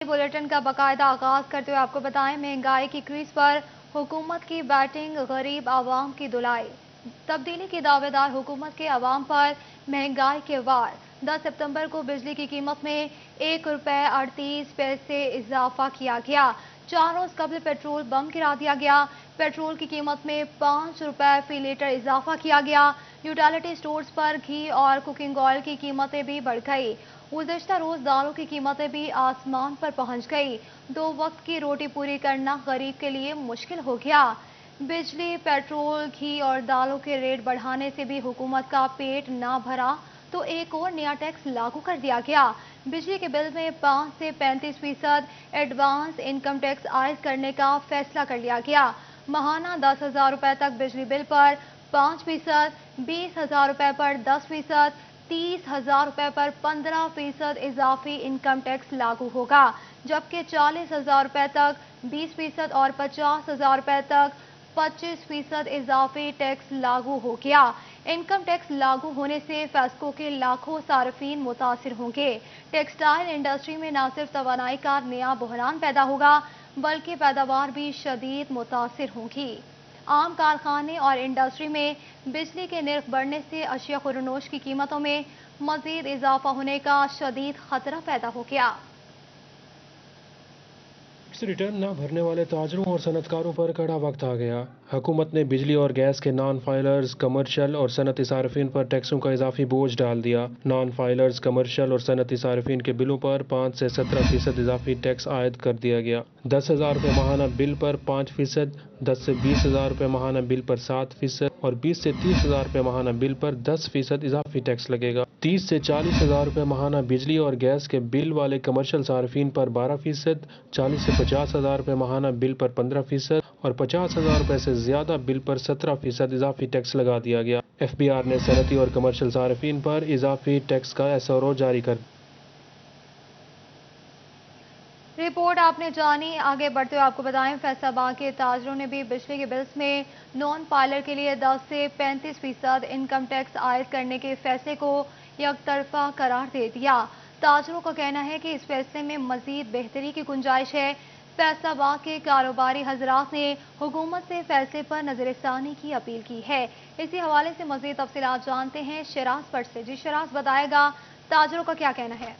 Bulletin का बाकायदा आगाज करते हुए आपको बताएं, महंगाई की क्रीज पर हुकूमत की बैटिंग, गरीब आवाम की धुलाई। तब्दीली की दावेदार हुकूमत के आवाम पर महंगाई के वार। 10 सितंबर को बिजली की कीमत में 1 रुपये 38 पैसे इजाफा किया गया। 4 रोज कबल पेट्रोल बम गिरा दिया गया। पेट्रोल की कीमत में 5 रुपये फी लीटर इजाफा किया गया। यूटिलिटी स्टोर्स पर घी और कुकिंग ऑयल की कीमतें भी बढ़ गई। गुज़श्ता रोज दालों की कीमतें भी आसमान पर पहुंच गई। 2 वक्त की रोटी पूरी करना गरीब के लिए मुश्किल हो गया। बिजली, पेट्रोल, घी और दालों के रेट बढ़ाने से भी हुकूमत का पेट ना भरा तो एक और नया टैक्स लागू कर दिया गया। बिजली के बिल में 5 से 35% एडवांस इनकम टैक्स आयद करने का फैसला कर लिया गया। माहाना 10,000 रुपए तक बिजली बिल पर 5%, 20,000 रुपए पर 10%, 30,000 रुपए पर 15% इजाफी इनकम टैक्स लागू होगा, जबकि 40,000 रुपए तक 20% और 50,000 रुपए तक 25% इजाफी टैक्स लागू हो गया। इनकम टैक्स लागू होने से फैसको के लाखों सार्फिन मुतासिर होंगे। टेक्सटाइल इंडस्ट्री में न सिर्फ तवानाई का नया बहरान पैदा होगा, बल्कि पैदावार भी शदीद मुतासिर होगी। आम कारखाने और इंडस्ट्री में बिजली के निर्ख बढ़ने से अशिया खुरनोश की कीमतों में मजीद इजाफा होने का शदीद खतरा पैदा हो गया। टैक्स रिटर्न न भरने वाले ताजरों और सनतकारों पर कड़ा वक्त आ गया। हुकूमत ने बिजली और गैस के नॉन फाइलर्स, कमर्शियल और सनती सार्फिन पर टैक्सों का इजाफी बोझ डाल दिया। नॉन फाइलर्स, कमर्शियल और सनती सार्फिन के बिलों पर 5 से 17% इजाफी टैक्स आयद कर दिया गया। 10,000 रुपये माहाना बिल पर 5%, 10 से 20,000 रुपये माहाना बिल पर 7% और 20 से 30,000 रुपये माहाना बिल पर 10% इजाफी टैक्स लगेगा। 30 से 40,000 रुपये माहाना बिजली और गैस के बिल वाले कमर्शियल सार्फिन पर 12%, 40 से 50,000 रुपये माहाना बिल पर 15% और 50,000 रुपये से ज्यादा बिल पर 17% इजाफी टैक्स लगा दिया गया। FBR ने सनती और कमर्शियल सार्फिन पर इजाफी टैक्स का SRO जारी कर रिपोर्ट आपने जानी। आगे बढ़ते हुए आपको बताएं, फैसलाबाद के ताजरों ने भी बिजली के बिल्स में नॉन फाइलर के लिए 10 से 35% इनकम टैक्स आयद करने के फैसले को यकतरफा करार दे दिया। ताजरों का कहना है कि इस फैसले में मजीद बेहतरी की गुंजाइश है। फैसलाबाद के कारोबारी हजरात ने हुकूमत से फैसले पर नजरसानी की अपील की है। इसी हवाले से मजीद तफसीलात जानते हैं शराज पर से। जी शराज, बताएगा ताजरों का क्या कहना है?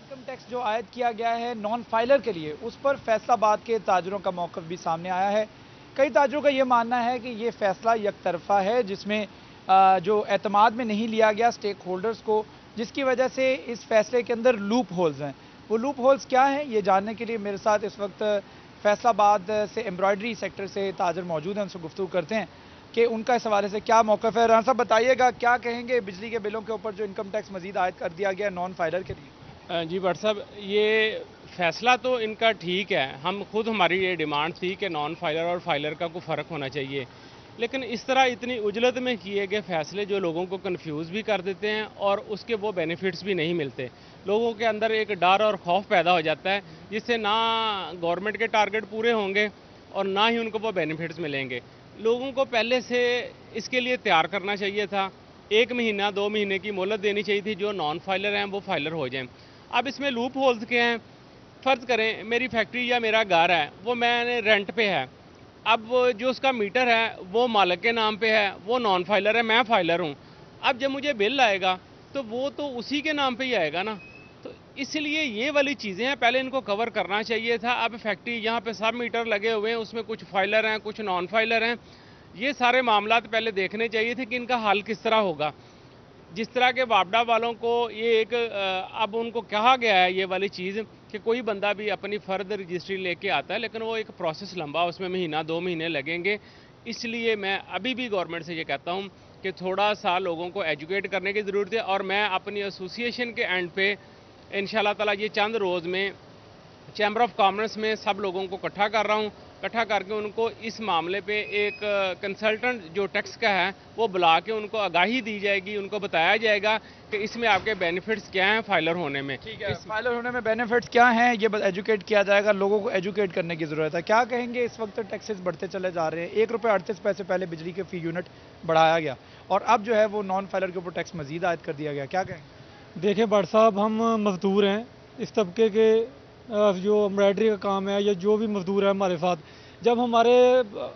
इनकम टैक्स जो आयद किया गया है नॉन फाइलर के लिए, उस पर फैसलाबाद के ताजरों का मौक़िफ़ भी सामने आया है। कई ताजरों का ये मानना है कि ये फैसला यकतरफा है, जिसमें जो एतमाद में नहीं लिया गया स्टेक होल्डर्स को, जिसकी वजह से इस फैसले के अंदर लूप होल्स हैं। वो लूप होल्स क्या हैं, ये जानने के लिए मेरे साथ इस वक्त फैसलाबाद से एम्ब्रॉयडरी सेक्टर से ताजर मौजूद हैं। उनसे गुफ्तगू करते हैं कि उनका इस हवाले से क्या मौक़िफ़ है। राना साहब, बताइएगा क्या कहेंगे बिजली के बिलों के ऊपर जो इनकम टैक्स मजीद आयद कर दिया गया है नॉन फाइलर के लिए? जी भट्ट साहब, ये फैसला तो इनका ठीक है। हम खुद, हमारी ये डिमांड थी कि नॉन फाइलर और फाइलर का कोई फ़र्क होना चाहिए, लेकिन इस तरह इतनी उजलत में किए गए फैसले जो लोगों को कंफ्यूज भी कर देते हैं और उसके वो बेनिफिट्स भी नहीं मिलते। लोगों के अंदर एक डर और खौफ पैदा हो जाता है, जिससे ना गवर्नमेंट के टारगेट पूरे होंगे और ना ही उनको वो बेनिफिट्स मिलेंगे। लोगों को पहले से इसके लिए तैयार करना चाहिए था। 1 महीना 2 महीने की मोहलत देनी चाहिए थी। जो नॉन फाइलर हैं वो फाइलर हो जाएं। अब इसमें लूप होल्स के हैं। फ़र्ज़ करें मेरी फैक्ट्री या मेरा घर है, वो मैंने रेंट पे है। अब जो उसका मीटर है वो मालिक के नाम पे है, वो नॉन फाइलर है, मैं फाइलर हूँ। अब जब मुझे बिल आएगा तो वो तो उसी के नाम पे ही आएगा ना। तो इसलिए ये वाली चीज़ें हैं, पहले इनको कवर करना चाहिए था। अब फैक्ट्री यहाँ पे सब मीटर लगे हुए हैं, उसमें कुछ फाइलर हैं, कुछ नॉन फाइलर हैं। ये सारे मामलात पहले देखने चाहिए थे कि इनका हल किस तरह होगा। जिस तरह के वापडा वालों को ये एक अब उनको कहा गया है ये वाली चीज़ कि कोई बंदा भी अपनी फ़र्द रजिस्ट्री लेके आता है, लेकिन वो एक प्रोसेस लंबा, उसमें महीना 2 महीने लगेंगे। इसलिए मैं अभी भी गवर्नमेंट से ये कहता हूँ कि थोड़ा सा लोगों को एजुकेट करने की ज़रूरत है। और मैं अपनी एसोसिएशन के एंड पे इंशाल्लाह ताला ये चंद रोज़ में चैम्बर ऑफ कॉमर्स में सब लोगों को इकट्ठा कर रहा हूँ। इकट्ठा करके उनको इस मामले पे एक कंसल्टेंट जो टैक्स का है वो बुला के उनको आगाही दी जाएगी, उनको बताया जाएगा कि इसमें आपके बेनिफिट्स क्या हैं फाइलर होने में। ठीक है, फाइलर होने में बेनिफिट्स क्या हैं ये एजुकेट किया जाएगा। लोगों को एजुकेट करने की ज़रूरत है। क्या कहेंगे, इस वक्त टैक्सेस बढ़ते चले जा रहे हैं। 1 रुपये 38 पैसे पहले बिजली के फ़ी यूनिट बढ़ाया गया और अब जो है वो नॉन फाइलर के ऊपर टैक्स मजीद आयद कर दिया गया। क्या कहेंगे? देखिए भट्ट साहब, हम मजदूर हैं, इस तबके के جو امبرائڈری کا کام ہے یا جو بھی مزدور ہے ہمارے ساتھ، جب ہمارے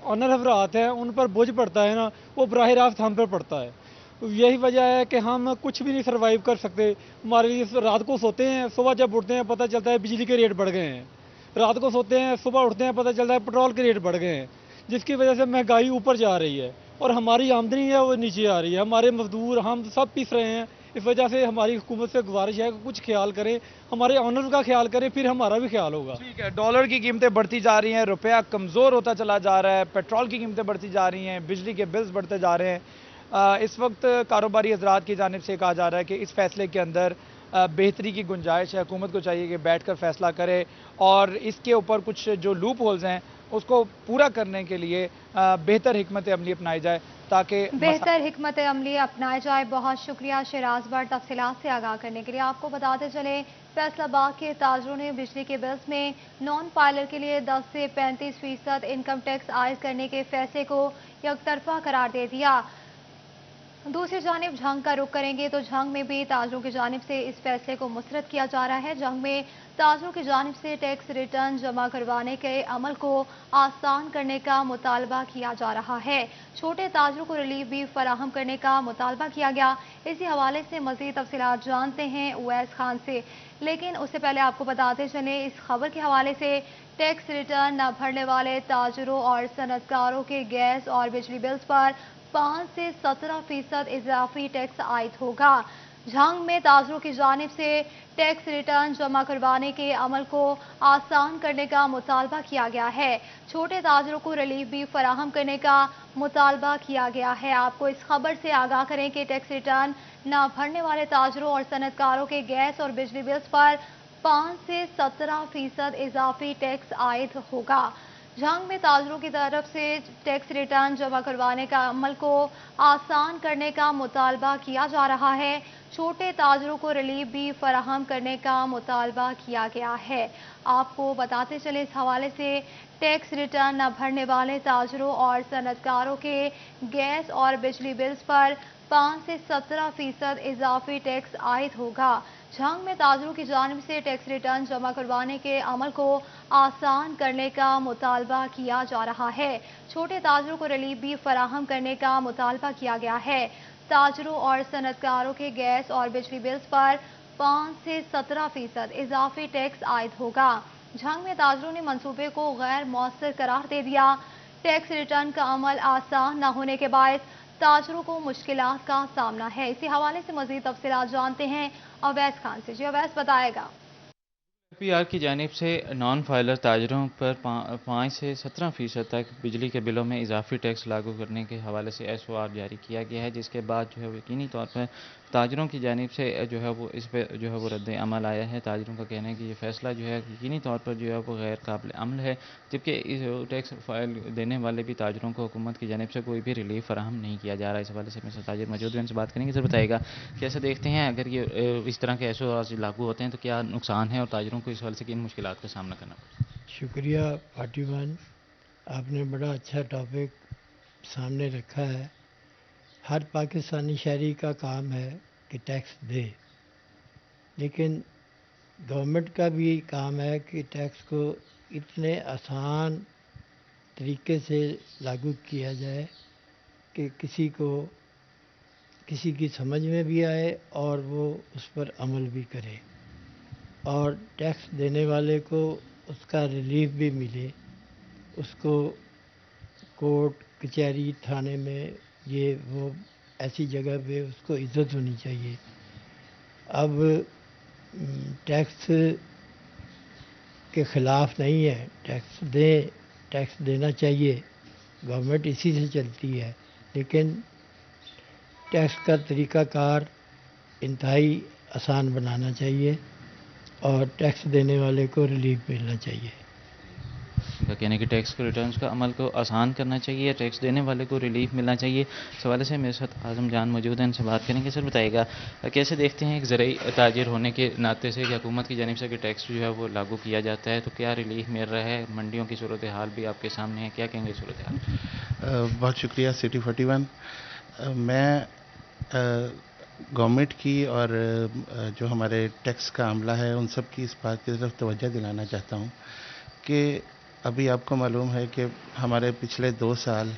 آنر حضرات ہیں ان پر بوجھ پڑتا ہے نا، وہ براہ راست ہم پر پڑتا ہے. یہی وجہ ہے کہ ہم کچھ بھی نہیں سروائیو کر سکتے. ہمارے لیے رات کو سوتے ہیں، صبح جب اٹھتے ہیں پتہ چلتا ہے بجلی کے ریٹ بڑھ گئے ہیں. رات کو سوتے ہیں، صبح اٹھتے ہیں پتہ چلتا ہے پٹرول کے ریٹ بڑھ گئے ہیں، جس کی وجہ سے مہنگائی اوپر جا رہی ہے اور ہماری آمدنی ہے وہ نیچے آ رہی ہے. ہمارے مزدور ہم سب پیس رہے ہیں. اس وجہ سے ہماری حکومت سے گزارش ہے کہ کچھ خیال کریں، ہمارے آنر کا خیال کریں، پھر ہمارا بھی خیال ہوگا. ٹھیک ہے، ڈالر کی قیمتیں بڑھتی جا رہی ہیں، روپیہ کمزور ہوتا چلا جا رہا ہے، پیٹرول کی قیمتیں بڑھتی جا رہی ہیں، بجلی کے بلز بڑھتے جا رہے ہیں. اس وقت کاروباری حضرات کی جانب سے کہا جا رہا ہے کہ اس فیصلے کے اندر بہتری کی گنجائش ہے. حکومت کو چاہیے کہ بیٹھ کر فیصلہ کرے اور اس کے اوپر کچھ جو لوپ ہولز ہیں اس کو پورا کرنے کے لیے بہتر حکمت عملی اپنائی جائے تاکہ بہتر حکمت عملی اپنائے جائے. بہت شکریہ شیراز بٹ تفصیلات سے آگاہ کرنے کے لیے. آپ کو بتاتے چلیں فیصل آباد کے تاجروں نے بجلی کے بلز میں نان فائلر کے لیے 10 سے 35% انکم ٹیکس عائد کرنے کے فیصلے کو یک طرفہ قرار دے دیا. دوسری جانب جھنگ کا رخ کریں گے تو جھنگ میں بھی تاجروں کی جانب سے اس فیصلے کو مسترد کیا جا رہا ہے. جھنگ میں تاجروں کی جانب سے ٹیکس ریٹرن جمع کروانے کے عمل کو آسان کرنے کا مطالبہ کیا جا رہا ہے. چھوٹے تاجروں کو ریلیف بھی فراہم کرنے کا مطالبہ کیا گیا. اسی حوالے سے مزید تفصیلات جانتے ہیں اویس خان سے، لیکن اس سے پہلے آپ کو بتاتے چلیں اس خبر کے حوالے سے ٹیکس ریٹرن نہ بھرنے والے تاجروں اور صنعتکاروں کے گیس اور بجلی بلز پر 5 سے 17% اضافی ٹیکس عائد ہوگا. جھنگ میں تاجروں کی جانب سے ٹیکس ریٹرن جمع کروانے کے عمل کو آسان کرنے کا مطالبہ کیا گیا ہے. چھوٹے تاجروں کو ریلیف بھی فراہم کرنے کا مطالبہ کیا گیا ہے. آپ کو اس خبر سے آگاہ کریں کہ ٹیکس ریٹرن نہ بھرنے والے تاجروں اور صنعتکاروں کے گیس اور بجلی بلز پر 5 سے 17% اضافی ٹیکس عائد ہوگا. جھنگ میں تاجروں کی طرف سے ٹیکس ریٹرن جمع کروانے کا عمل کو آسان کرنے کا مطالبہ کیا جا رہا ہے. چھوٹے تاجروں کو ریلیف بھی فراہم کرنے کا مطالبہ کیا گیا ہے. آپ کو بتاتے چلے اس حوالے سے ٹیکس ریٹرن نہ بھرنے والے تاجروں اور صنعتکاروں کے گیس اور بجلی بلز پر 5 سے 17% اضافی ٹیکس عائد ہوگا. جھنگ میں تاجروں کی جانب سے ٹیکس ریٹرن جمع کروانے کے عمل کو آسان کرنے کا مطالبہ کیا جا رہا ہے. چھوٹے تاجروں کو ریلیف بھی فراہم کرنے کا مطالبہ کیا گیا ہے. تاجروں اور صنعتکاروں کے گیس اور بجلی بلز پر 5 سے 17% اضافی ٹیکس عائد ہوگا. جھنگ میں تاجروں نے منصوبے کو غیر مؤثر قرار دے دیا. ٹیکس ریٹرن کا عمل آسان نہ ہونے کے باعث تاجروں کو مشکلات کا سامنا ہے. اسی حوالے سے مزید تفصیلات جانتے ہیں اویس خان سے. جی اویس بتائے گا. پی آر کی جانب سے نان فائلر تاجروں پر 5 سے 17% تک بجلی کے بلوں میں اضافی ٹیکس لاگو کرنے کے حوالے سے ایس او آر جاری کیا گیا ہے، جس کے بعد جو ہے یقینی طور پر تاجروں کی جانب سے جو ہے وہ اس پہ جو ہے وہ رد عمل آیا ہے. تاجروں کا کہنا ہے کہ یہ فیصلہ جو ہے یقینی طور پر جو ہے وہ غیر قابل عمل ہے، جبکہ اس ٹیکس فائل دینے والے بھی تاجروں کو حکومت کی جانب سے کوئی بھی ریلیف فراہم نہیں کیا جا رہا. اس حوالے سے مثل تاجر موجود ہیں، ان سے بات کریں گے. سر بتائے گا کیسے دیکھتے ہیں اگر یہ اس طرح کے ایس او آر لاگو ہوتے ہیں تو کیا نقصان ہے اور تاجروں کو اس حوالے سے کن مشکلات کا سامنا کرنا پڑتا ہے؟ شکریہ پارٹی ون، آپ نے بڑا اچھا ٹاپک سامنے رکھا ہے. ہر پاکستانی شہری کا کام ہے کہ ٹیکس دے، لیکن گورنمنٹ کا بھی کام ہے کہ ٹیکس کو اتنے آسان طریقے سے لاگو کیا جائے کہ کسی کی سمجھ میں بھی آئے اور وہ اس پر عمل بھی کرے، اور ٹیکس دینے والے کو اس کا ریلیف بھی ملے. اس کو کورٹ کچہری تھانے میں یہ وہ ایسی جگہ پہ اس کو عزت ہونی چاہیے. اب ٹیکس کے خلاف نہیں ہے، ٹیکس دینا چاہیے، گورنمنٹ اسی سے چلتی ہے، لیکن ٹیکس کا طریقہ کار انتہائی آسان بنانا چاہیے اور ٹیکس دینے والے کو ریلیف ملنا چاہیے. کا کہنا ہے کہ ٹیکس کے ریٹرنز کا عمل کو آسان کرنا چاہیے، ٹیکس دینے والے کو ریلیف ملنا چاہیے. اس حوالے سے میرے ساتھ اعظم جان موجود ہیں، ان سے بات کریں گے. سر بتائیے گا کیسے دیکھتے ہیں ایک زرعی تاجر ہونے کے ناطے سے کہ حکومت کی جانب سے کہ ٹیکس جو ہے وہ لاگو کیا جاتا ہے تو کیا ریلیف مل رہا ہے؟ منڈیوں کی صورتحال بھی آپ کے سامنے ہے، کیا کہیں گے صورتحال؟ بہت شکریہ سٹی 41. میں گورنمنٹ کی اور جو ہمارے ٹیکس کا عملہ ہے ان سب کی اس بات کی طرف توجہ دلانا چاہتا ہوں کہ ابھی آپ کو معلوم ہے کہ ہمارے پچھلے 2 سال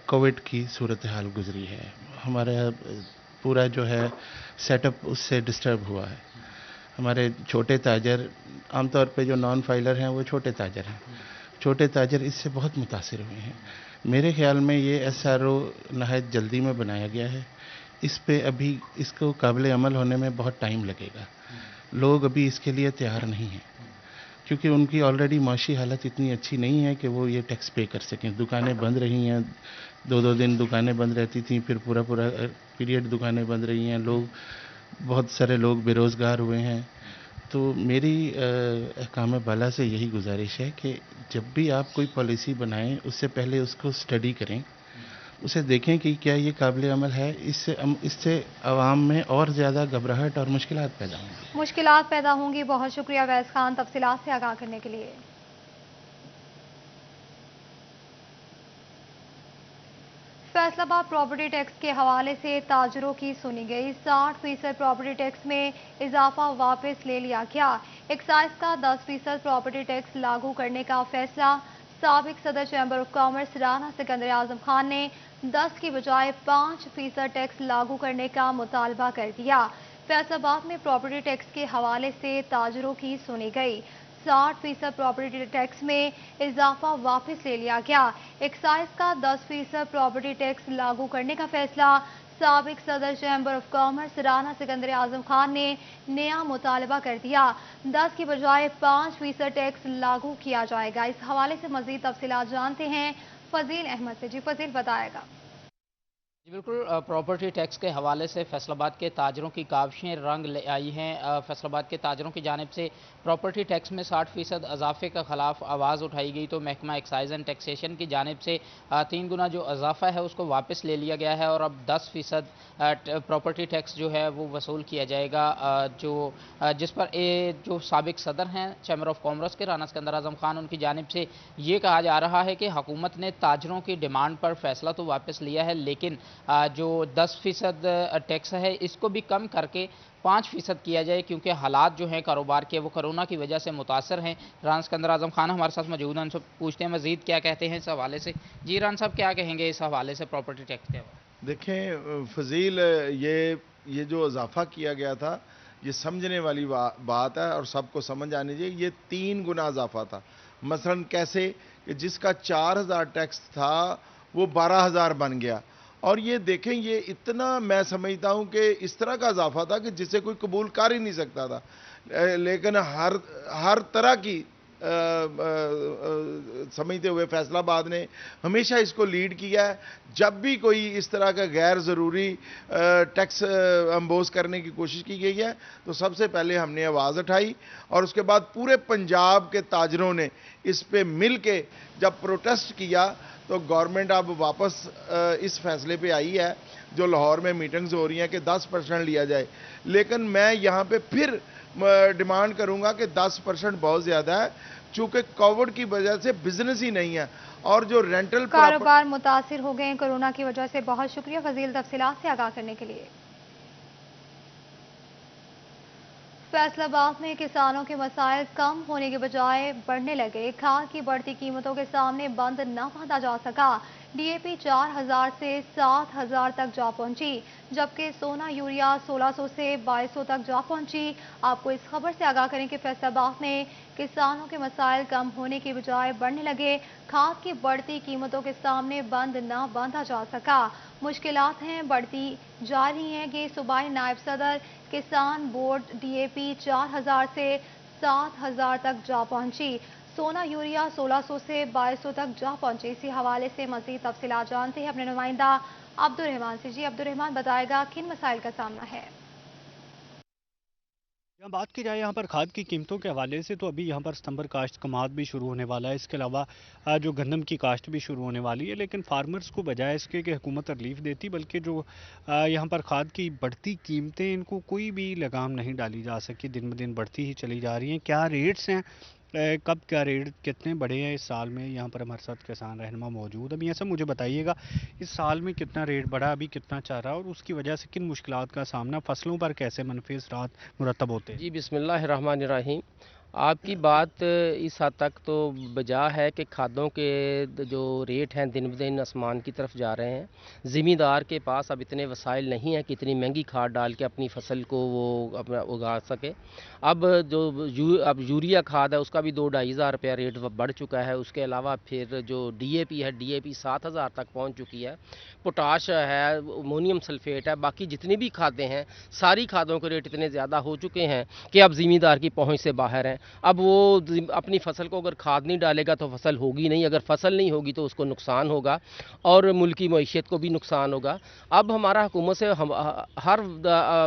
کووڈ کی صورتحال گزری ہے. ہمارا پورا جو ہے سیٹ اپ اس سے ڈسٹرب ہوا ہے. ہمارے چھوٹے تاجر، عام طور پہ جو نان فائلر ہیں وہ چھوٹے تاجر ہیں، چھوٹے تاجر اس سے بہت متاثر ہوئے ہیں. میرے خیال میں یہ SRO نہایت جلدی میں بنایا گیا ہے. اس پہ ابھی اس کو قابل عمل ہونے میں بہت ٹائم لگے گا. لوگ ابھی اس کے لیے تیار نہیں ہیں کیونکہ ان کی آلریڈی معاشی حالت اتنی اچھی نہیں ہے کہ وہ یہ ٹیکس پے کر سکیں. دکانیں بند رہی ہیں، 2 دن دکانیں بند رہتی تھیں، پھر پورا پیریڈ دکانیں بند رہی ہیں. بہت سارے لوگ بے روزگار ہوئے ہیں. تو میری احکام بالا سے یہی گزارش ہے کہ جب بھی آپ کوئی پالیسی بنائیں اس سے پہلے اس کو اسٹڈی کریں، اسے دیکھیں کہ کیا یہ قابل عمل ہے. اس سے عوام میں اور زیادہ گھبراہٹ اور مشکلات پیدا ہوں گی. مشکلات پیدا ہوں گی. بہت شکریہ ویس خان تفصیلات سے آگاہ کرنے کے لیے. فیصل آباد پراپرٹی ٹیکس کے حوالے سے تاجروں کی سنی گئی. 60% پراپرٹی ٹیکس میں اضافہ واپس لے لیا گیا. ایکسائز کا 10% پراپرٹی ٹیکس لاگو کرنے کا فیصلہ. سابق صدر chamber of commerce Rana Sikandar Azam Khan نے 10 کی بجائے 5% ٹیکس لاگو کرنے کا مطالبہ کر دیا. فیصل آباد میں پراپرٹی ٹیکس کے حوالے سے تاجروں کی سنی گئی. 60% پراپرٹی ٹیکس میں اضافہ واپس لے لیا گیا. ایکسائز کا 10% پراپرٹی ٹیکس لاگو کرنے کا فیصلہ. سابق صدر chamber of commerce Rana Sikandar Azam Khan نے نیا مطالبہ کر دیا. 10 کی بجائے 5% ٹیکس لاگو کیا جائے گا. اس حوالے سے مزید تفصیلات جانتے ہیں فضیل احمد سے. جی فضیل بتائے گا. جی بالکل، پراپرٹی ٹیکس کے حوالے سے فیصل آباد کے تاجروں کی کاوشیں رنگ لے آئی ہیں. فیصل آباد کے تاجروں کی جانب سے پراپرٹی ٹیکس میں 60% اضافے کے خلاف آواز اٹھائی گئی تو محکمہ ایکسائز اینڈ ٹیکسیشن کی جانب سے 3 گنا جو اضافہ ہے اس کو واپس لے لیا گیا ہے اور اب 10% پراپرٹی ٹیکس جو ہے وہ وصول کیا جائے گا. جس پر جو سابق صدر ہیں چیمبر آف کامرس کے رانا سکندر اعظم خان، ان کی جانب سے یہ کہا جا رہا ہے کہ حکومت نے تاجروں کی ڈیمانڈ پر فیصلہ تو واپس لیا ہے، لیکن جو 10% ٹیکس ہے اس کو بھی کم کر کے 5% کیا جائے، کیونکہ حالات جو ہیں کاروبار کے وہ کرونا کی وجہ سے متاثر ہیں. ران سکندر اعظم خان ہمارے ساتھ موجود ہیں، ان سے پوچھتے ہیں مزید کیا کہتے ہیں اس حوالے سے. جی ران صاحب، کیا کہیں گے اس حوالے سے پراپرٹی ٹیکس کے حوالے؟ دیکھیں فضیل، یہ جو اضافہ کیا گیا تھا یہ سمجھنے والی بات ہے اور سب کو سمجھ آنی چاہیے. یہ 3 گنا اضافہ تھا. مثلا کیسے کہ جس کا 4000 ٹیکس تھا وہ 12000 بن گیا. اور یہ دیکھیں، یہ اتنا میں سمجھتا ہوں کہ اس طرح کا اضافہ تھا کہ جسے کوئی قبول کر ہی نہیں سکتا تھا. لیکن ہر طرح کی سمجھتے ہوئے فیصل آباد نے ہمیشہ اس کو لیڈ کیا ہے. جب بھی کوئی اس طرح کا غیر ضروری ٹیکس امبوز کرنے کی کوشش کی گئی ہے تو سب سے پہلے ہم نے آواز اٹھائی اور اس کے بعد پورے پنجاب کے تاجروں نے اس پہ مل کے جب پروٹیسٹ کیا تو گورنمنٹ اب واپس اس فیصلے پہ آئی ہے جو لاہور میں میٹنگز ہو رہی ہیں کہ 10% لیا جائے. لیکن میں یہاں پہ پھر ڈیمانڈ کروں گا کہ 10% بہت زیادہ ہے، چونکہ کووڈ کی وجہ سے بزنس ہی نہیں ہے اور جو رینٹل کاروبار متاثر ہو گئے ہیں کورونا کی وجہ سے. بہت شکریہ فضیل تفصیلات سے آگاہ کرنے کے لیے. فیصل آباد میں کسانوں کے مسائل کم ہونے کے بجائے بڑھنے لگے. کھاد کی بڑھتی قیمتوں کے سامنے بند نہ باندھا جا سکا. DAP 4000 سے 7000 تک جا پہنچی، جبکہ سونا یوریا 1600 سے 2200 تک جا پہنچی. آپ کو اس خبر سے آگاہ کریں کہ فیصل آباد میں کسانوں کے مسائل کم ہونے کے بجائے بڑھنے لگے. کھاد کی بڑھتی قیمتوں کے سامنے بند نہ باندھا جا سکا. مشکلات ہیں بڑھتی جا رہی ہیں کہ صوبائی نائب صدر کسان بورڈ DAP 4000 سے 7000 تک جا پہنچی. سونا یوریا 1600 سے 2200 تک جا پہنچے. اسی حوالے سے مزید تفصیلات جانتے ہیں اپنے نمائندہ عبدالرحمان سے. جی عبدالرحمان بتائے گا کن مسائل کا سامنا ہے؟ بات کی جائے یہاں پر کھاد کی قیمتوں کے حوالے سے تو ابھی یہاں پر ستمبر کاشت کماد بھی شروع ہونے والا ہے. اس کے علاوہ جو گندم کی کاشت بھی شروع ہونے والی ہے، لیکن فارمرز کو بجائے اس کے کہ حکومت ریلیف دیتی بلکہ جو یہاں پر کھاد کی بڑھتی قیمتیں ان کو کوئی بھی لگام نہیں ڈالی جا سکی، دن بدن بڑھتی ہی چلی جا رہی ہیں. کیا ریٹس ہیں कब क्या रेट कितने बढ़े हैं इस साल में? यहाँ पर हमारे साथ किसान रहनुमा मौजूद। अभी ऐसा मुझे बताइएगा, इस साल में कितना रेट बढ़ा, अभी कितना चाह रहा है, और उसकी वजह से किन मुश्किलात का सामना, फसलों पर कैसे मनफी असरात मुरतब होते हैं? जी बिस्मिल्लाहिर्रहमानिर्रहीम। आपकी बात इस हद तक तो बजा है कि खादों के जो रेट हैं दिन ब दिन आसमान की तरफ जा रहे हैं। ज़मींदार के पास अब इतने वसाइल नहीं हैं कि इतनी महंगी खाद डाल के अपनी फसल को वो अपना उगा सके। अब अब यूरिया खाद है उसका भी 2-2.5 हज़ार रुपया रेट बढ़ चुका है। उसके अलावा फिर जो DAP है, DAP 7,000 तक पहुँच चुकी है। पोटाश है, अमोनियम सल्फेट है, बाकी जितनी भी खादें हैं सारी खादों के रेट इतने ज़्यादा हो चुके हैं कि अब ज़मींदार की पहुँच से बाहर हैं। अब वो अपनी फसल को अगर खाद नहीं डालेगा तो फसल होगी नहीं, अगर फसल नहीं होगी तो उसको नुकसान होगा और मुल्क की मईशत को भी नुकसान होगा। अब हमारा हुकूमत से हर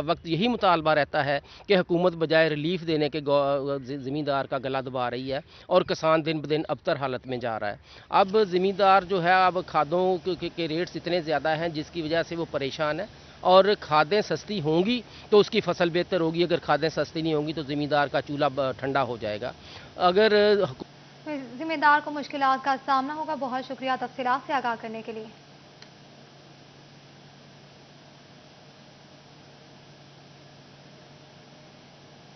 वक्त यही मुतालबा रहता है कि हुकूमत बजाय रिलीफ देने के ज़मींदार का गला दबा रही है और किसान दिन ब दिन अबतर हालत में जा रहा है। अब ज़मींदार जो है अब खादों के रेट्स इतने ज़्यादा हैं जिसकी वजह से वो परेशान है, और खादें सस्ती होंगी तो उसकी फसल बेहतर होगी, अगर खादें सस्ती नहीं होंगी तो ज़मींदार का चूल्हा ठंडा हो जाएगा। अगर ज़िम्मेदार को मुश्किलात का सामना होगा। बहुत शुक्रिया तफसीलात से आगाह करने के लिए।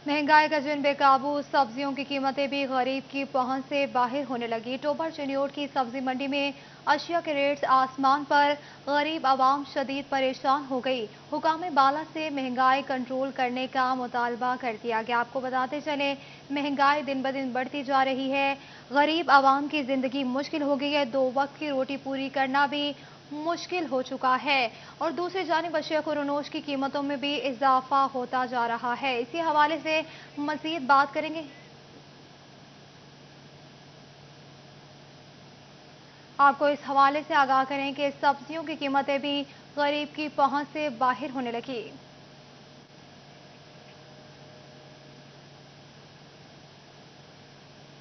महंगाई का जिन बेकाबू, सब्जियों की कीमतें भी गरीब की पहुंच से बाहर होने लगी। टोबर चिन्योट की सब्जी मंडी में अशिया के रेट्स आसमान पर, गरीब आवाम शदीद परेशान हो गई। हुकाम बाला से महंगाई कंट्रोल करने का मुतालबा कर दिया गया। आपको बताते चले, महंगाई दिन ब दिन बढ़ती जा रही है। गरीब आवाम की जिंदगी मुश्किल हो गई है। 2 वक्त की रोटी पूरी करना भी मुश्किल हो चुका है, और दूसरी जानिब अशिया खुरनोश की कीमतों में भी इजाफा होता जा रहा है। इसी हवाले से मजीद बात करेंगे। आपको इस हवाले से आगाह करें कि सब्जियों की कीमतें भी गरीब की पहुंच से बाहर होने लगी।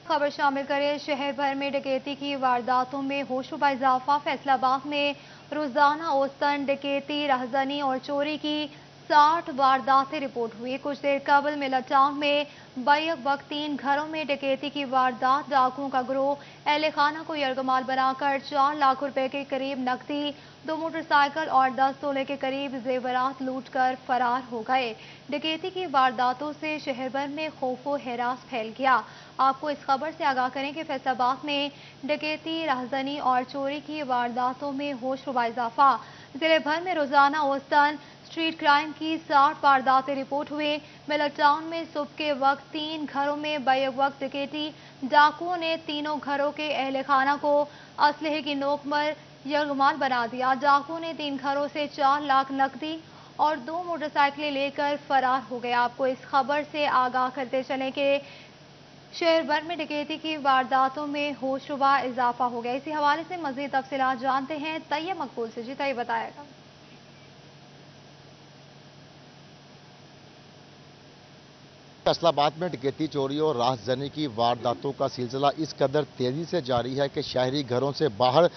खबर शामिल करें, शहर भर में डकैती की वारदातों में होशरुबा इजाफा। फैसलाबाद में रोजाना औसतन डकैती, राहजनी और चोरी की 60 वारदातें रिपोर्ट हुई। कुछ देर कबल मिलर टाउन में बैक वक्त 3 घरों में डकैती की वारदात। डाकुओं का गिरोह अहले खाना को यरगमाल बनाकर 4 लाख रुपए के करीब नकदी, 2 मोटरसाइकिल और 10 तोले के करीब जेवरात लूट कर फरार हो गए। डकैती की वारदातों से शहर भर में खौफो हरास फैल गया। आपको इस खबर से आगाह करें कि फैसलाबाद में डकैती, राहजनी और चोरी की वारदातों में होशरुबा इजाफा। जिले भर में रोजाना औसतन स्ट्रीट क्राइम की 60 वारदातें रिपोर्ट हुए। मिलर टाउन में सुबह के वक्त 3 घरों में बैक वक्त डकैती। डाकुओं ने तीनों घरों के अहले खाना को असलहे की नोक पर यरगमाल बना दिया। डाकुओं ने 3 घरों से 4 लाख नकदी और 2 मोटरसाइकिलें लेकर फरार हो गए। आपको इस खबर से आगाह करते चलें कि शहर भर में डकैती की वारदातों में होशरुबा इजाफा हो गया। इसी हवाले से मजीद तफसीलात जानते हैं तैयब मकबूल से। जी तैयब बताएगा। फैसलाबाद में डकैती, चोरी और राहजनी की वारदातों का सिलसिला इस कदर तेजी से जारी है कि शहरी घरों से बाहर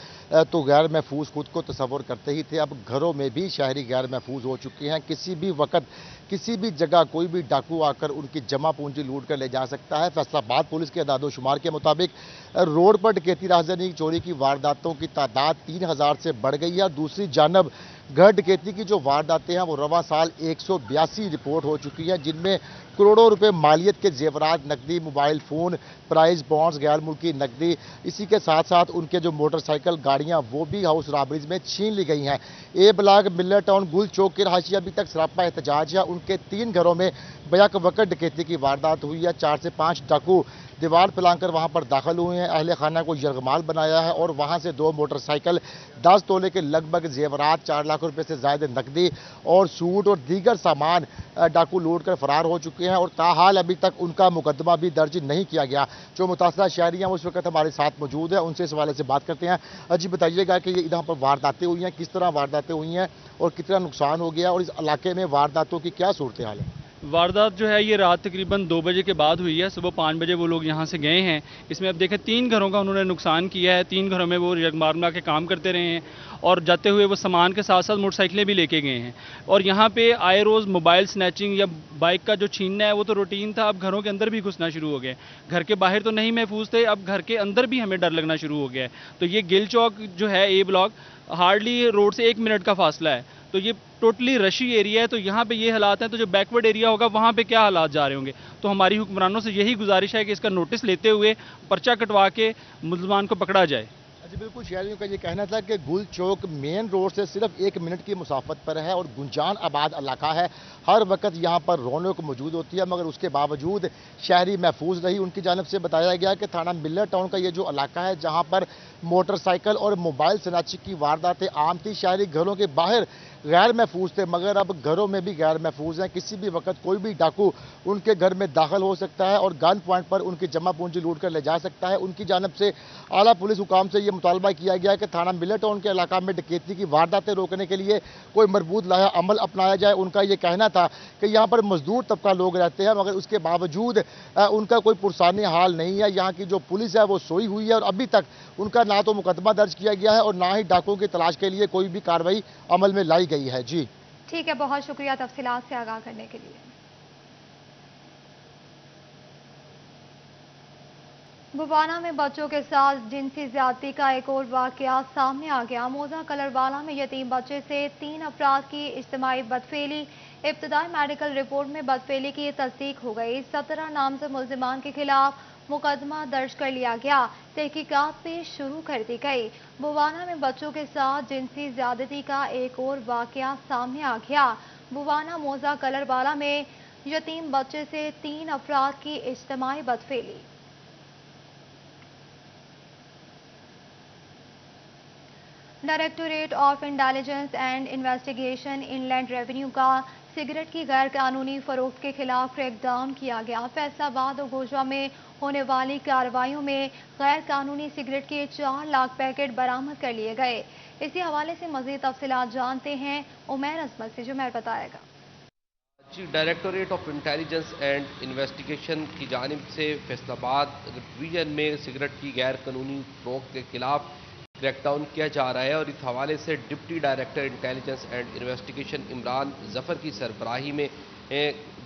तो गैर महफूज खुद को तस्वर करते ही थे, अब घरों में भी शहरी गैर महफूज हो चुके हैं। किसी भी वक्त किसी भी जगह कोई भी डाकू आकर उनकी जमा पूंजी लूट कर ले जा सकता है। फैसलाबाद पुलिस के अदादोशुमार के मुताबिक रोड पर डकैती, राहजनी, चोरी की वारदातों की तादाद 3000 से बढ़ गई है। दूसरी जानब घर डकैती की जो वारदातें हैं वो रवा साल 182 रिपोर्ट हो चुकी है, जिनमें करोड़ों रुपए मालियत के जेवरात, नकदी, मोबाइल फ़ोन, प्राइज बॉन्ड्स, गैर मुल्की नकदी, इसी के साथ साथ उनके जो मोटरसाइकिल गाड़ियां वो भी हाउस रॉबरीज में छीन ली गई हैं। ए ब्लॉक, मिलर टाउन, गुल चौक के रहायशी अभी तक सरापा एहतजाज है। उनके 3 घरों में बैक वक्त डकैती की वारदात हुई है। 4 से 5 डाकू दीवार फैलाकर वहां पर दाखिल हुए हैं, अहले खाना को यरगमाल बनाया है और वहां से 2 मोटरसाइकिल, 10 तोले के लगभग जेवरात, 4 लाख रुपए से ज्यादा नकदी और सूट और दीगर सामान डाकू लूट कर फरार हो चुके हैं, और ताहाल अभी तक उनका मुकदमा भी दर्ज नहीं किया गया। जो मुतासरा शहरी हैं उस वक्त हमारे साथ मौजूद है, उनसे इस हवाले से बात करते हैं। जी बताइएगा कि ये यहाँ पर वारदातें हुई हैं, किस तरह वारदातें हुई हैं और कितना नुकसान हो गया, और इस इलाके में वारदातों की क्या सूरत हाल है? वारदात जो है ये रात तकरीबन 2 बजे के बाद हुई है। सुबह 5 बजे वो लोग यहाँ से गए हैं। इसमें अब देखें 3 घरों का उन्होंने नुकसान किया है। 3 घरों में वो यगमार के काम करते रहे हैं और जाते हुए वो सामान के साथ साथ मोटरसाइकिलें भी लेके गए हैं। और यहाँ पे आए रोज़ मोबाइल स्नैचिंग या बाइक का जो छीनना है वो तो रूटीन था। अब घरों के अंदर भी घुसना शुरू हो गया। घर के बाहर तो नहीं महफूज थे, अब घर के अंदर भी हमें डर लगना शुरू हो गया है। तो ये गिल चौक जो है ए ब्लॉक हार्डली रोड से 1 मिनट का फासला है, तो ये टोटली रशी एरिया है। तो यहाँ पे ये हालात हैं, तो जो बैकवर्ड एरिया होगा वहाँ पे क्या हालात जा रहे होंगे। तो हमारी हुक्मरानों से यही गुजारिश है कि इसका नोटिस लेते हुए पर्चा कटवा के मुलजमान को पकड़ा जाए। जी बिल्कुल, शहरियों का ये कहना था कि गुल चौक मेन रोड से सिर्फ 1 मिनट की मुसाफत पर है और गुंजान आबाद इलाका है। हर वक्त यहाँ पर रौनक मौजूद होती है, मगर उसके बावजूद शहरी महफूज रही। उनकी जानिब से बताया गया कि थाना मिलर टाउन का ये जो इलाका है, जहाँ पर मोटरसाइकिल और मोबाइल स्नैचिंग की वारदातें आम थी, शहरी घरों के बाहर गैर महफूज थे, मगर अब घरों में भी गैर महफूज हैं। किसी भी वक्त कोई भी डाकू उनके घर में दाखिल हो सकता है और गन पॉइंट पर उनकी जमा पूंजी लूट कर ले जा सकता है। उनकी जानिब से आला पुलिस हुकाम से ये मुतालबा किया गया कि थाना मिलर टाउन के इलाका में डकैती की वारदातें रोकने के लिए कोई मरबूत लाया अमल अपनाया जाए। उनका ये कहना था कि यहाँ पर मजदूर तबका लोग रहते हैं, मगर उसके बावजूद उनका कोई पुरसानी हाल नहीं है। यहाँ की जो पुलिस है वो सोई हुई है और अभी तक उनका ना तो मुकदमा दर्ज किया गया है और ना ही डाकुओं की तलाश के लिए कोई भी कार्रवाई अमल में लाई गई है। जी ठीक है, बहुत शुक्रिया तफसीलात से आगाह करने के लिए। बुवाना में बच्चों के साथ जिनसी ज्यादती का एक और वाकया सामने आ गया। मोजा कलरवाला में यतीम बच्चे से 3 अफराद की इज्तिमाई बदफेली। इब्तदाई मेडिकल रिपोर्ट में बदफेली की तस्दीक हो गई। 17 नामजद मुल्जिमान के खिलाफ मुकदमा दर्ज कर लिया गया। तहकीकात भी शुरू कर दी गई। बुवाना में बच्चों के साथ जिनसी ज्यादती का एक और वाकया सामने आ गया। बुवाना मोजा कलरवाला में यतीम बच्चे से 3 अफराद की इज्तिमाई बदफेली। Directorate of intelligence and investigation inland revenue का सिगरेट की गैर कानूनी फरोख्त के खिलाफ क्रैकडाउन किया गया। फैसलाबाद और गोजरा में होने वाली कार्रवाइयों में गैर कानूनी सिगरेट के 4 लाख पैकेट बरामद कर लिए गए। इसी हवाले से मजीद तफसीलात जानते हैं उमैर अजमत से, जो मैं बताएगा। Directorate of intelligence and investigation की जानिब से फैसलाबाद डिवीजन में सिगरेट की गैर कानूनी फरोख्त के खिलाफ क्रैकडाउन किया जा रहा है और इस हवाले से deputy director intelligence and investigation Imran Zafar की सरबराही में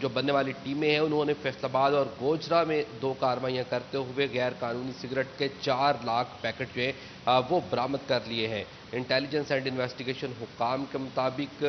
जो बनने वाली टीमें हैं, उन्होंने फैसलाबाद और गोजरा में 2 कार्रवाइयाँ करते हुए गैर कानूनी सिगरेट के 4 लाख पैकेट जो है वो बरामद कर लिए हैं। इंटेलिजेंस एंड इन्वेस्टिगेशन हुकाम के मुताबिक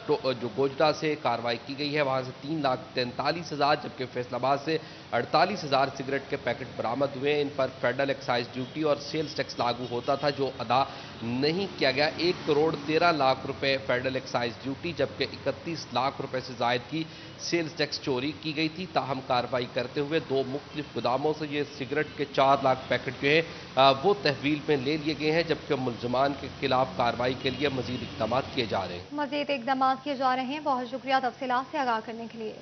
जो गोजरा से कार्रवाई की गई है वहाँ से 3,43,000 जबकि फैसलाबाद से 48,000 सिगरेट के पैकेट बरामद हुए हैं। इन पर फेडरल एक्साइज ड्यूटी और सेल्स टैक्स लागू होता था जो अदा नहीं किया गया। 1 करोड़ 13 लाख रुपए फेडरल एक्साइज ड्यूटी जबकि 31 लाख रुपए से जायद की सेल्स टैक्स चोरी की गई थी। ताहम कार्रवाई करते हुए 2 मुख्तलिफ गोदामों से ये सिगरेट के 4 लाख पैकेट जो है वो तहवील में ले लिए गए हैं, जबकि मुल्जमान के खिलाफ कार्रवाई के लिए मजीद इक़दाम किए जा रहे हैं। मजीद इक़दाम किए जा रहे हैं। बहुत शुक्रिया तफसीलात से आगाह करने के लिए।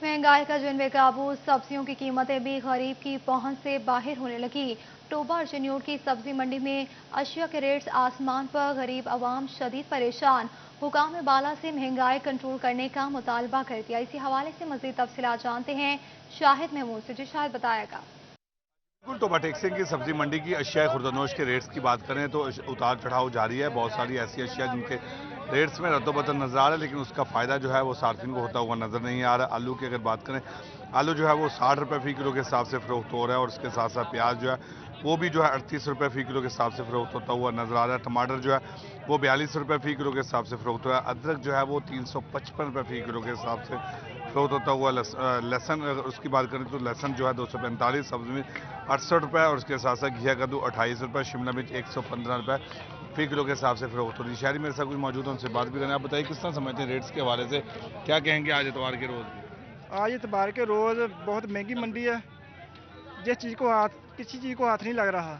महंगाई का जिन बेकाबू, सब्जियों की कीमतें भी गरीब की पहुंच से बाहर होने लगी। टोबा और चन्योट की सब्जी मंडी में अशिया के रेट्स आसमान पर, गरीब आवाम शदीद परेशान। हुकाम बाला से महंगाई कंट्रोल करने का मुतालबा कर दिया। इसी हवाले से मजीद तफसीलात जानते हैं शाहिद महमूद से, जो शायद बताएगा। बिल्कुल, टोबा टेक्सिंग की सब्जी मंडी की अशिया खुर्दनोश के रेट्स की बात करें तो उतार चढ़ाव जारी है। बहुत सारी ऐसी अशिया जिनके रेट्स में रद्दोबदल नजर आ रहा है, लेकिन उसका फायदा जो है वो सार्फिन को होता हुआ नजर नहीं आ रहा। आलू की अगर बात करें, आलू जो है वो 60 रुपये फी किलो के हिसाब से फरोख्त हो रहा है और उसके साथ साथ प्याज जो है वो भी जो है 38 रुपये फी किलो के हिसाब से फरोख्त होता हुआ नजर आ रहा है। टमाटर जो है वो 42 रुपये फी किलो के हिसाब से फरोख्त हो रहा है। अदरक जो है वो 355 रुपये फी किलो के हिसाब से फरोख्त होता हुआ। लहसन अगर उसकी बात करें तो लहसन जो है 245, सब्जी में 68 रुपये और उसके साथ साथ घिया कद्दू 28 रुपये, शिमला मिर्च 115 रुपये फी किलो के हिसाब से फरोख्त होती है। शहरी मेरे साथ कुछ मौजूद है, उनसे बात भी करें। आप बताइए किस तरह समझते हैं रेट्स के हवाले से, क्या कहेंगे आज इतवार के रोज़? आज इतवार के रोज़ बहुत महंगी मंडी है। जिस चीज़ को किसी चीज़ को हाथ नहीं लग रहा।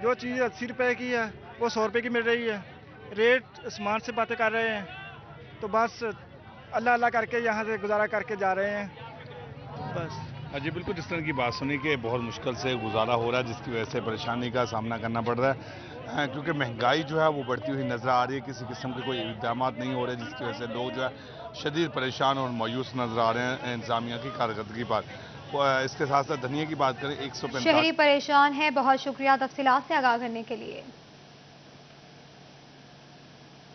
जो चीज़ 80 रुपये की है वो 100 रुपये की मिल रही है। रेट आसमान से बातें कर रहे हैं, तो बस अल्लाह अल्लाह करके यहाँ से गुजारा करके जा रहे हैं। बस جی بالکل جس طرح کی بات سنی کہ بہت مشکل سے گزارا ہو رہا ہے، جس کی وجہ سے پریشانی کا سامنا کرنا پڑ رہا ہے، کیونکہ مہنگائی جو ہے وہ بڑھتی ہوئی نظر آ رہی ہے، کسی قسم کے کوئی اقدامات نہیں ہو رہے، جس کی وجہ سے لوگ جو ہے شدید پریشان اور مایوس نظر آ رہے ہیں انتظامیہ کی کارکردگی پر۔ اس کے ساتھ ساتھ دھنیا کی بات کریں 145 شہری پریشان ہے، بہت شکریہ تفصیلات سے آگاہ کرنے کے لیے۔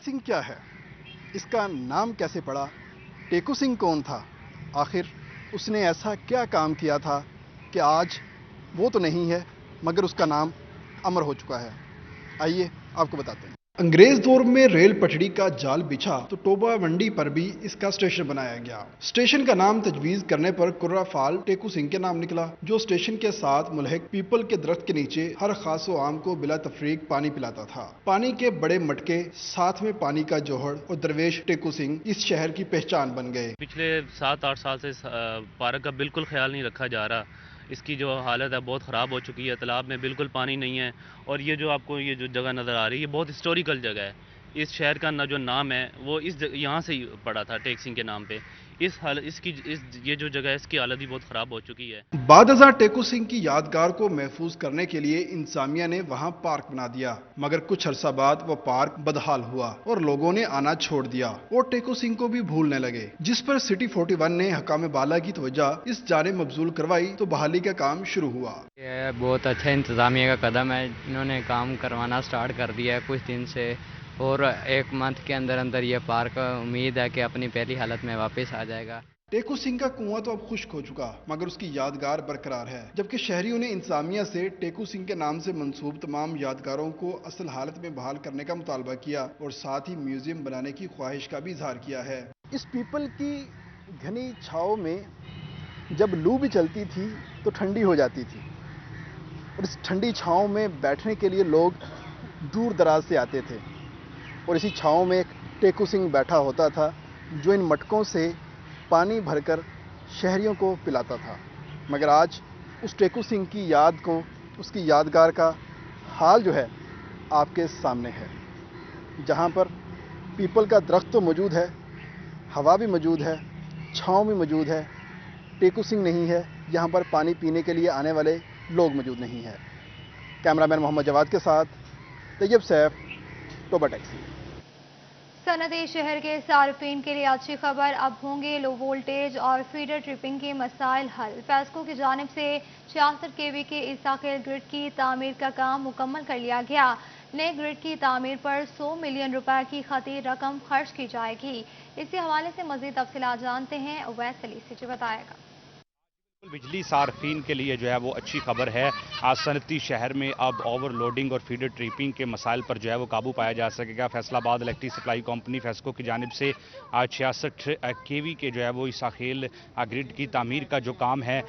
سنگھ کیا ہے؟ اس کا نام کیسے پڑا؟ ٹیکو سنگھ کون تھا؟ آخر اس نے ایسا کیا کام کیا تھا کہ آج وہ تو نہیں ہے مگر اس کا نام امر ہو چکا ہے؟ آئیے آپ کو بتاتے ہیں۔ انگریز دور میں ریل پٹڑی کا جال بچھا تو ٹوبا منڈی پر بھی اس کا اسٹیشن بنایا گیا۔ اسٹیشن کا نام تجویز کرنے پر کرہ فال ٹیکو سنگھ کے نام نکلا، جو اسٹیشن کے ساتھ ملحق پیپل کے درخت کے نیچے ہر خاص و عام کو بلا تفریق پانی پلاتا تھا۔ پانی کے بڑے مٹکے، ساتھ میں پانی کا جوہر اور درویش ٹیکو سنگھ اس شہر کی پہچان بن گئے۔ پچھلے 7-8 سال سے پارک کا بالکل خیال نہیں رکھا جا رہا، اس کی جو حالت ہے بہت خراب ہو چکی ہے، تالاب میں بالکل پانی نہیں ہے، اور یہ جو آپ کو یہ جو جگہ نظر آ رہی ہے یہ بہت ہسٹوریکل جگہ ہے۔ اس شہر کا جو نام ہے وہ یہاں سے ہی پڑا تھا ٹیک سنگھ کے نام پہ۔ یہ جو جگہ ہے اس کی حالت بھی بہت خراب ہو چکی ہے۔ بعد ازاں ٹیکو سنگھ کی یادگار کو محفوظ کرنے کے لیے انتظامیہ نے وہاں پارک بنا دیا، مگر کچھ عرصہ بعد وہ پارک بدحال ہوا اور لوگوں نے آنا چھوڑ دیا اور ٹیکو سنگھ کو بھی بھولنے لگے، جس پر سٹی 41 نے حکام بالا کی توجہ اس جانب مبذول کروائی تو بحالی کا کام شروع ہوا۔ یہ بہت اچھا انتظامیہ کا قدم ہے، انہوں نے کام کروانا سٹارٹ کر دیا ہے کچھ دن سے، اور 1 منتھ کے اندر اندر یہ پارک امید ہے کہ اپنی پہلی حالت میں واپس آ جائے گا۔ ٹیکو سنگھ کا کنواں تو اب خشک ہو چکا مگر اس کی یادگار برقرار ہے، جبکہ شہریوں نے انتظامیہ سے ٹیکو سنگھ کے نام سے منسوب تمام یادگاروں کو اصل حالت میں بحال کرنے کا مطالبہ کیا اور ساتھ ہی میوزیم بنانے کی خواہش کا بھی اظہار کیا ہے۔ اس پیپل کی گھنی چھاؤں میں جب لو بھی چلتی تھی تو ٹھنڈی ہو جاتی تھی، اور اس ٹھنڈی چھاؤں میں بیٹھنے کے لیے لوگ دور دراز سے آتے تھے، اور اسی چھاؤں میں ایک ٹیکو سنگھ بیٹھا ہوتا تھا جو ان مٹکوں سے پانی بھر کر شہریوں کو پلاتا تھا۔ مگر آج اس ٹیکو سنگھ کی یاد کو، اس کی یادگار کا حال جو ہے آپ کے سامنے ہے، جہاں پر پیپل کا درخت تو موجود ہے، ہوا بھی موجود ہے، چھاؤں بھی موجود ہے، ٹیکو سنگھ نہیں ہے، یہاں پر پانی پینے کے لیے آنے والے لوگ موجود نہیں ہیں۔ کیمرامین محمد جواد کے ساتھ طیب سیف، ٹوبا ٹیکسی۔ صنعتی شہر کے صارفین کے لیے اچھی خبر، اب ہوں گے لو وولٹیج اور فیڈر ٹرپنگ کے مسائل حل۔ فیسکو کی جانب سے 66 kV کے اساخیل گرڈ کی تعمیر کا کام مکمل کر لیا گیا۔ نئے گرڈ کی تعمیر پر 100 ملین روپے کی خطیر رقم خرچ کی جائے گی۔ اسی حوالے سے مزید تفصیلات جانتے ہیں اویس علی سے، جو بتائے گا۔ بجلی صارفین کے لیے جو ہے وہ اچھی خبر ہے، آج صنعتی شہر میں اب اوور لوڈنگ اور فیڈر ٹریپنگ کے مسائل پر جو ہے وہ قابو پایا جا سکے گا۔ فیصل آباد الیکٹرک سپلائی کمپنی فیسکو کی جانب سے آج 66 kV کے جو ہے وہ اساخیل گرڈ کی تعمیر کا جو کام ہے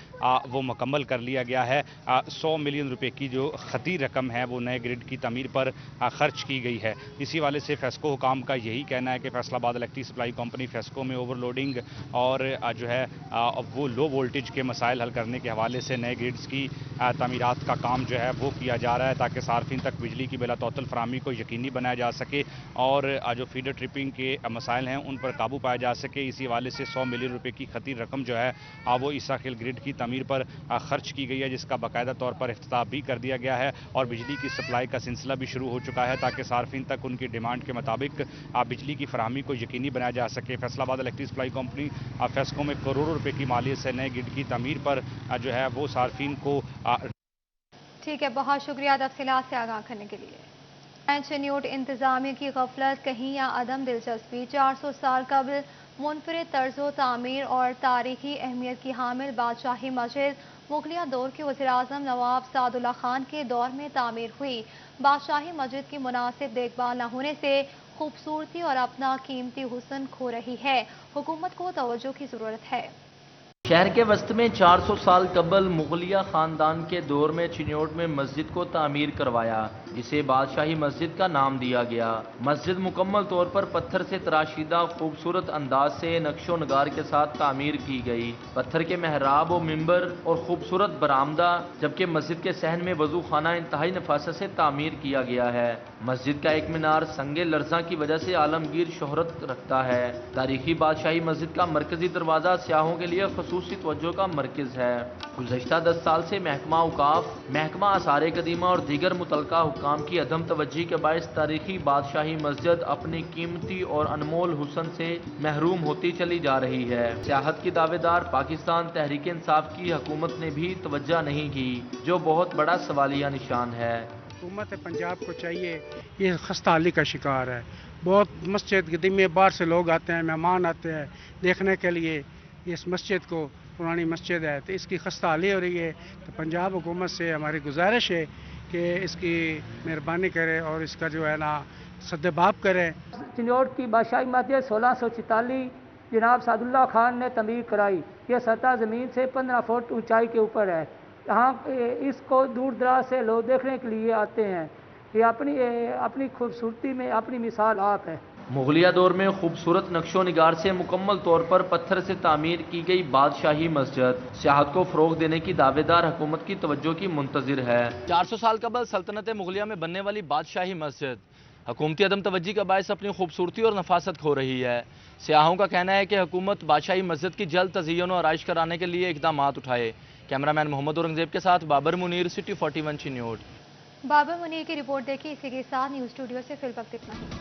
وہ مکمل کر لیا گیا ہے۔ 100 ملین روپے کی جو خطیر رقم ہے وہ نئے گرڈ کی تعمیر پر خرچ کی گئی ہے۔ اسی والے سے فیسکو حکام کا یہی کہنا ہے کہ فیصل آباد الیکٹرک سپلائی کمپنی فیسکو میں اوور لوڈنگ اور جو ہے وہ لو وولٹیج کے مسائل حل کرنے کے حوالے سے نئے گریڈز کی تعمیرات کا کام جو ہے وہ کیا جا رہا ہے، تاکہ صارفین تک بجلی کی بلا تعطل فراہمی کو یقینی بنایا جا سکے اور جو فیڈر ٹرپنگ کے مسائل ہیں ان پر قابو پایا جا سکے۔ اسی حوالے سے 100 ملین روپے کی خطیر رقم جو ہے وہ اساخیل گرڈ کی تعمیر پر خرچ کی گئی ہے، جس کا باقاعدہ طور پر افتتاح بھی کر دیا گیا ہے اور بجلی کی سپلائی کا سلسلہ بھی شروع ہو چکا ہے، تاکہ صارفین تک ان کی ڈیمانڈ کے مطابق بجلی کی فراہمی کو یقینی بنایا جا سکے۔ فیصل آباد الیکٹرک سپلائی کمپنی فیسکو میں کروڑوں روپے کی مالیت سے نئے گرڈ کی تعمیر پر جو ہے وہ صارفین کو ٹھیک ہے، بہت شکریہ تفصیلات سے آگاہ کرنے کے لیے۔ چنیوٹ انتظامیہ کی غفلت کہیں یا عدم دلچسپی، 400 سال قبل منفرد طرز و تعمیر اور تاریخی اہمیت کی حامل بادشاہی مسجد مغلیہ دور کے وزیراعظم نواب سعد اللہ خان کے دور میں تعمیر ہوئی۔ بادشاہی مسجد کی مناسب دیکھ بھال نہ ہونے سے خوبصورتی اور اپنا قیمتی حسن کھو رہی ہے، حکومت کو توجہ کی ضرورت ہے۔ شہر کے وسط میں 400 سال قبل مغلیہ خاندان کے دور میں چنیوٹ میں مسجد کو تعمیر کروایا، جسے بادشاہی مسجد کا نام دیا گیا۔ مسجد مکمل طور پر پتھر سے تراشیدہ خوبصورت انداز سے نقش و نگار کے ساتھ تعمیر کی گئی۔ پتھر کے محراب و منبر اور خوبصورت برآمدہ، جبکہ مسجد کے صحن میں وضو خانہ انتہائی نفاست سے تعمیر کیا گیا ہے۔ مسجد کا ایک مینار سنگ لرزاں کی وجہ سے عالمگیر شہرت رکھتا ہے۔ تاریخی بادشاہی مسجد کا مرکزی دروازہ سیاحوں کے لیے خصوصی खसूसी तवज्जो का मरकज़ है। गुज़श्ता 10 साल से महकमा औकाफ, महकमा आसार कदीमा और दीगर मुतलका हुक्काम की अदम तवज्जी के बायस तारीखी बादशाही मस्जिद अपनी कीमती और अनमोल हुस्न से महरूम होती चली जा रही है। सियाहत की दावेदार पाकिस्तान तहरीक इंसाफ की हुकूमत ने भी तवज्जो नहीं की, जो बहुत बड़ा सवालिया निशान है। हुकूमत पंजाब को चाहिए, ये खस्ता हाली का शिकार है। बहुत मस्जिद गदीम में बाहर से लोग आते हैं, मेहमान आते हैं देखने के लिए इस मस्जिद को, पुरानी मस्जिद है, तो इसकी खस्ता हाली हो रही है। तो पंजाब हुकूमत से हमारी गुजारिश है कि इसकी मेहरबानी करे और इसका जो है ना सद्देबाब करें। चिन्नौट की बादशाही मस्जिद 1644 जनाब सादुल्ला खान ने तमीर कराई। ये सतह ज़मीन से 15 फुट ऊंचाई के ऊपर है। यहाँ इसको दूर दराज से लोग देखने के लिए आते हैं। ये अपनी खूबसूरती में अपनी मिसाल आप है। मुगलिया दौर में खूबसूरत नक्शो निगार से मुकम्मल तौर पर पत्थर से तामीर की गई बादशाही मस्जिद सियाहत को फ़रोग देने की दावेदार हुकूमत की तवज्जो की मुंतज़िर है। 400 साल कबल सल्तनत मुगलिया में बनने वाली बादशाही मस्जिद हुकूमती अदम तवज्जी का बायस अपनी खूबसूरती और नफासत खो रही है। सियाहों का कहना है कि हुकूमत बादशाही मस्जिद की जल्द तज़य्युन और आराइश कराने के लिए इक़दामात उठाए। कैमरामैन मोहम्मद औरंगजेब के साथ बाबर मुनीर, सिटी 41 चिन्नौट। बाबर मुनीर की रिपोर्ट देखिए। इसी के साथ न्यूज़ स्टूडियो से फिल वक्त इतना ही।